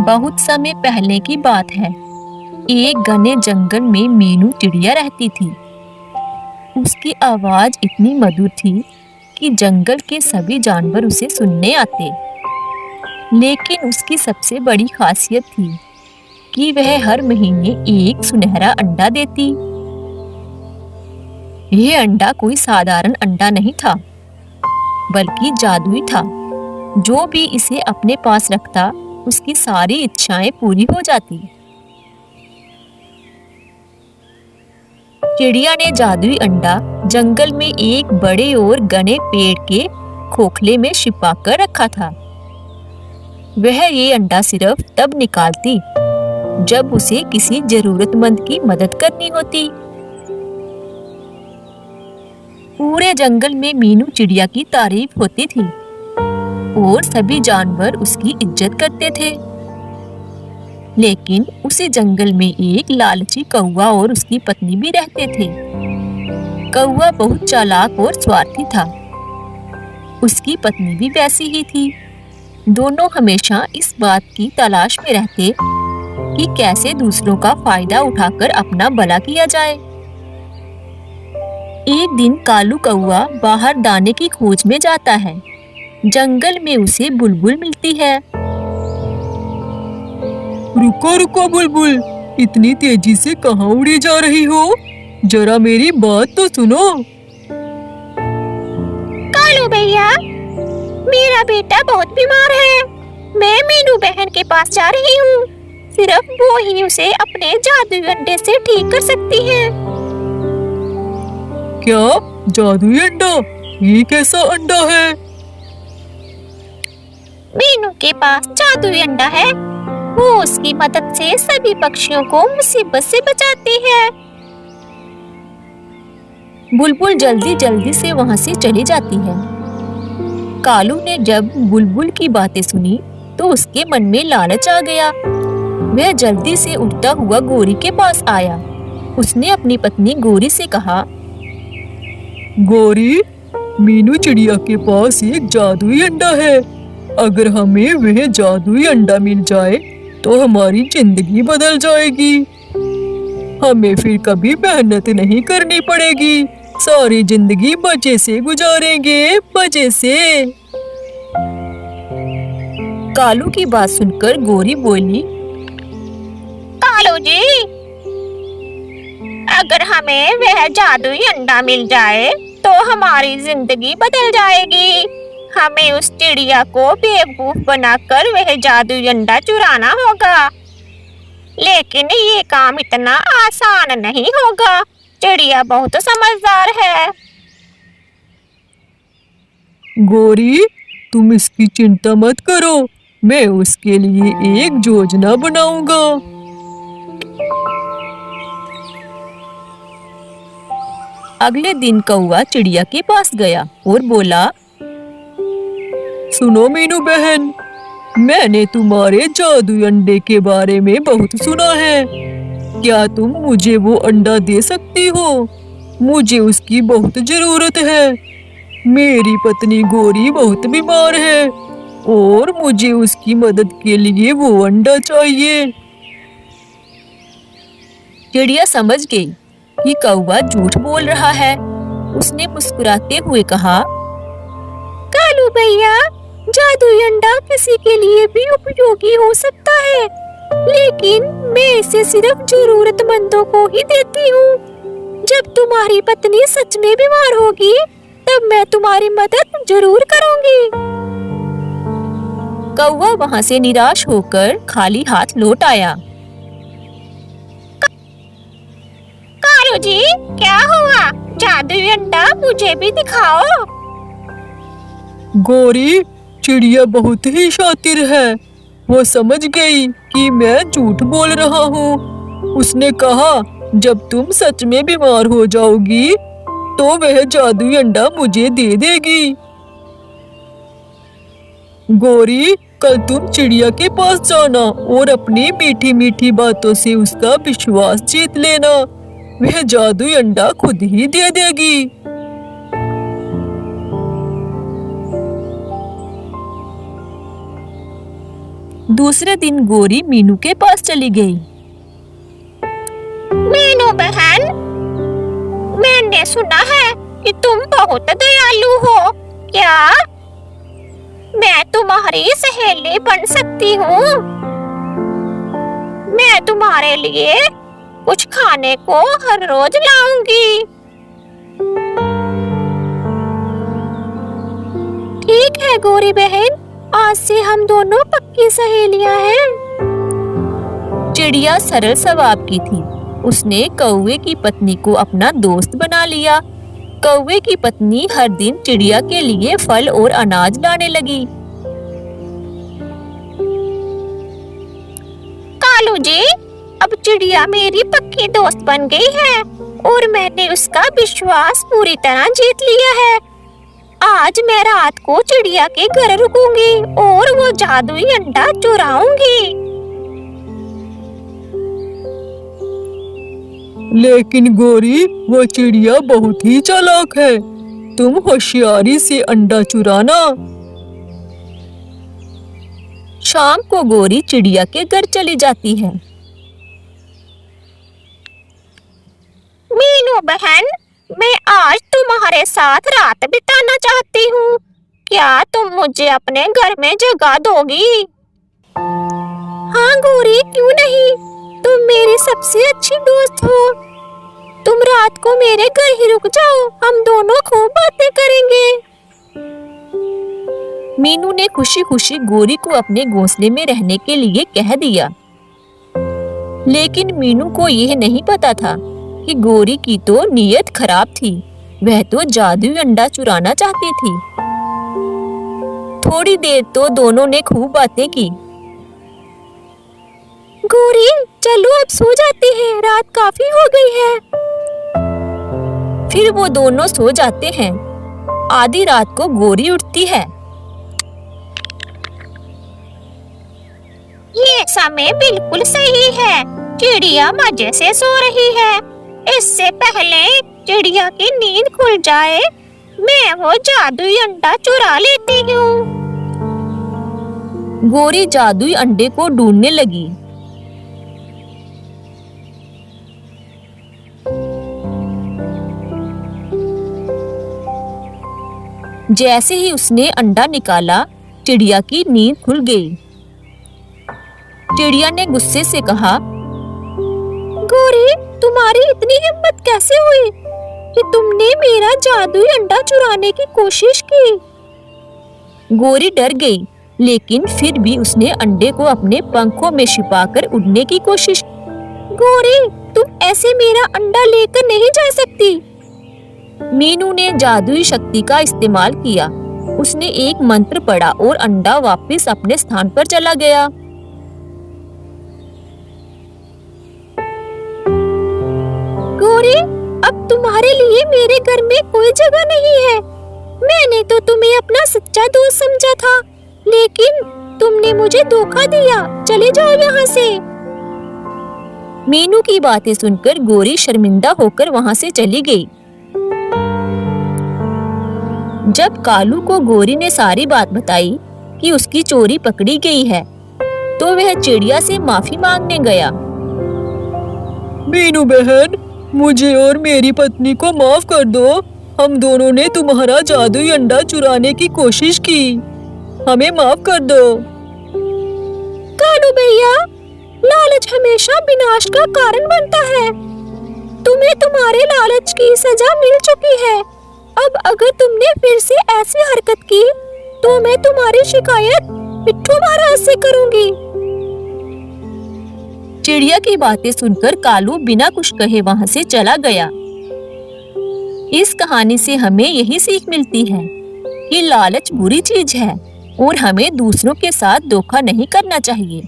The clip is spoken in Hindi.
बहुत समय पहले की बात है। एक घने जंगल में मीनू चिड़िया रहती थी। उसकी आवाज इतनी मधुर थी कि जंगल के सभी जानवर उसे सुनने आते। लेकिन उसकी सबसे बड़ी खासियत थी कि वह हर महीने एक सुनहरा अंडा देती। यह अंडा कोई साधारण अंडा नहीं था, बल्कि जादुई था। जो भी इसे अपने पास रखता, उसकी सारी इच्छाएं पूरी हो जाती। चिड़िया ने जादुई अंडा जंगल में एक बड़े और घने पेड़ के खोखले में छिपा कर रखा था। वह ये अंडा सिर्फ तब निकालती जब उसे किसी जरूरतमंद की मदद करनी होती। पूरे जंगल में मीनू चिड़िया की तारीफ होती थी और सभी जानवर उसकी इज्जत करते थे। लेकिन उसी जंगल में एक लालची कौवा और उसकी पत्नी भी रहते थे। कौवा बहुत चालाक और स्वार्थी था। उसकी पत्नी भी वैसी ही थी। दोनों हमेशा इस बात की तलाश में रहते कि कैसे दूसरों का फायदा उठाकर अपना भला किया जाए। एक दिन कालू कौवा बाहर दाने की खोज में जाता है। जंगल में उसे बुलबुल मिलती है। रुको रुको बुलबुल, इतनी तेजी से कहाँ उड़ी जा रही हो? जरा मेरी बात तो सुनो। कालू भैया, मेरा बेटा बहुत बीमार है। मैं मीनू बहन के पास जा रही हूँ। सिर्फ वो ही उसे अपने जादुई अंडे से ठीक कर सकती है। क्या जादुई अंडा? ये कैसा अंडा है? मीनू के पास जादुई अंडा है। वो उसकी मदद से सभी पक्षियों को मुसीबत से बचाती है। बुलबुल जल्दी जल्दी से वहां से चली जाती है। कालू ने जब बुलबुल की बातें सुनी तो उसके मन में लालच आ गया। वह जल्दी से उड़ता हुआ गोरी के पास आया। उसने अपनी पत्नी गोरी से कहा, गोरी, मीनू चिड़िया के पास एक जादुई अंडा है। अगर हमें वह जादुई अंडा मिल जाए तो हमारी जिंदगी बदल जाएगी। हमें फिर कभी मेहनत नहीं करनी पड़ेगी। सारी जिंदगी मजे से गुजारेंगे, मजे से। कालू की बात सुनकर गोरी बोली, कालू जी, अगर हमें वह जादुई अंडा मिल जाए तो हमारी जिंदगी बदल जाएगी। हमें उस चिड़िया को बेवकूफ बनाकर वह जादुई अंडा चुराना होगा। लेकिन ये काम इतना आसान नहीं होगा। चिड़िया बहुत समझदार है। गोरी, तुम इसकी चिंता मत करो। मैं उसके लिए एक योजना बनाऊंगा। अगले दिन कौवा चिड़िया के पास गया और बोला, सुनो मीनू बहन, मैंने तुम्हारे जादुई अंडे के बारे में बहुत सुना है। क्या तुम मुझे वो अंडा दे सकती हो? मुझे उसकी बहुत जरूरत है। मेरी पत्नी गोरी बहुत बीमार है और मुझे उसकी मदद के लिए वो अंडा चाहिए। चिड़िया समझ गई कि कौवा झूठ बोल रहा है। उसने मुस्कुराते हुए कहा, कालू भैया, जादुई अंडा किसी के लिए भी उपयोगी हो सकता है, लेकिन मैं इसे सिर्फ जरूरतमंदों को ही देती हूँ। जब तुम्हारी पत्नी सच में बीमार होगी, तब मैं तुम्हारी मदद जरूर करूँगी। कौवा वहां से निराश होकर खाली हाथ लौट आया। कालू जी, क्या हुआ? जादुई अंडा मुझे भी दिखाओ। गोरी, चिड़िया बहुत ही शातिर है। वो समझ गई कि मैं झूठ बोल रहा हूँ। उसने कहा, जब तुम सच में बीमार हो जाओगी तो वह जादुई अंडा मुझे दे देगी। गोरी, कल तुम चिड़िया के पास जाना और अपनी मीठी मीठी बातों से उसका विश्वास जीत लेना। वह जादुई अंडा खुद ही दे देगी। दूसरे दिन गोरी मीनू के पास चली गई। मीनू बहन, मैंने सुना है कि तुम बहुत दयालु हो। क्या मैं तुम्हारी सहेली बन सकती हूँ? मैं तुम्हारे लिए कुछ खाने को हर रोज लाऊंगी। ठीक है गोरी बहन, आज से हम दोनों पक्की सहेलियां हैं। चिड़िया सरल स्वभाव की थी। उसने कौवे की पत्नी को अपना दोस्त बना लिया। कौवे की पत्नी हर दिन चिड़िया के लिए फल और अनाज लाने लगी। कालू जी, अब चिड़िया मेरी पक्की दोस्त बन गई है और मैंने उसका विश्वास पूरी तरह जीत लिया है। आज मैं रात को चिड़िया के घर रुकूंगी और वो जादुई अंडा चुराऊंगी। लेकिन गोरी, वो चिड़िया बहुत ही चालाक है। तुम होशियारी से अंडा चुराना। शाम को गोरी चिड़िया के घर चली जाती है। मीनू बहन, मैं आज तुम्हारे साथ रात बिताना चाहती हूँ। क्या तुम मुझे अपने घर में जगह दोगी? हाँ गोरी, क्यों नहीं। तुम मेरी सबसे अच्छी दोस्त हो। तुम रात को मेरे घर ही रुक जाओ, हम दोनों खूब बातें करेंगे। मीनू ने खुशी खुशी गोरी को अपने घोंसले में रहने के लिए कह दिया। लेकिन मीनू को यह नहीं पता था कि गोरी की तो नीयत खराब थी। वह तो जादुई अंडा चुराना चाहती थी। थोड़ी देर तो दोनों ने खूब बातें की। गोरी, चलो अब सो जाते हैं, रात काफी हो गई है। फिर वो दोनों सो जाते हैं। आधी रात को गोरी उठती है। ये समय बिल्कुल सही है। चिड़िया मजे से सो रही है। इससे पहले चिड़िया की नींद खुल जाए, मैं वो जादुई अंडा चुरा लेती हूँ। गोरी जादुई अंडे को ढूंढने लगी। जैसे ही उसने अंडा निकाला, चिड़िया की नींद खुल गई। चिड़िया ने गुस्से से कहा, गोरी, तुम्हारी इतनी हिम्मत कैसे हुई कि तुमने मेरा जादुई अंडा चुराने की कोशिश की? गोरी डर गई, लेकिन फिर भी उसने अंडे को अपने पंखों में छिपाकर उड़ने की कोशिश की। गोरी, तुम ऐसे मेरा अंडा लेकर नहीं जा सकती। मीनू ने जादुई शक्ति का इस्तेमाल किया। उसने एक मंत्र पढ़ा और अंडा वापस अपने स्थान पर चला गया। गोरी, अब तुम्हारे लिए मेरे घर में कोई जगह नहीं है। मैंने तो तुम्हें अपना सच्चा दोस्त समझा था, लेकिन तुमने मुझे धोखा दिया। चले जाओ यहाँ से। मीनू की बातें सुनकर गोरी शर्मिंदा होकर वहाँ से चली गई। जब कालू को गोरी ने सारी बात बताई कि उसकी चोरी पकड़ी गई है, तो वह चिड़िया से माफी मांगने गया। मीनू बहन, मुझे और मेरी पत्नी को माफ कर दो। हम दोनों ने तुम्हारा जादुई अंडा चुराने की कोशिश की। हमें माफ कर दो। कालू भैया, लालच हमेशा विनाश का कारण बनता है। तुम्हें तुम्हारे लालच की सजा मिल चुकी है। अब अगर तुमने फिर से ऐसी हरकत की, तो मैं तुम्हारी शिकायत पिट्ठू महाराज से करूंगी। चिड़िया की बातें सुनकर कालू बिना कुछ कहे वहाँ से चला गया। इस कहानी से हमें यही सीख मिलती है कि लालच बुरी चीज है और हमें दूसरों के साथ धोखा नहीं करना चाहिए।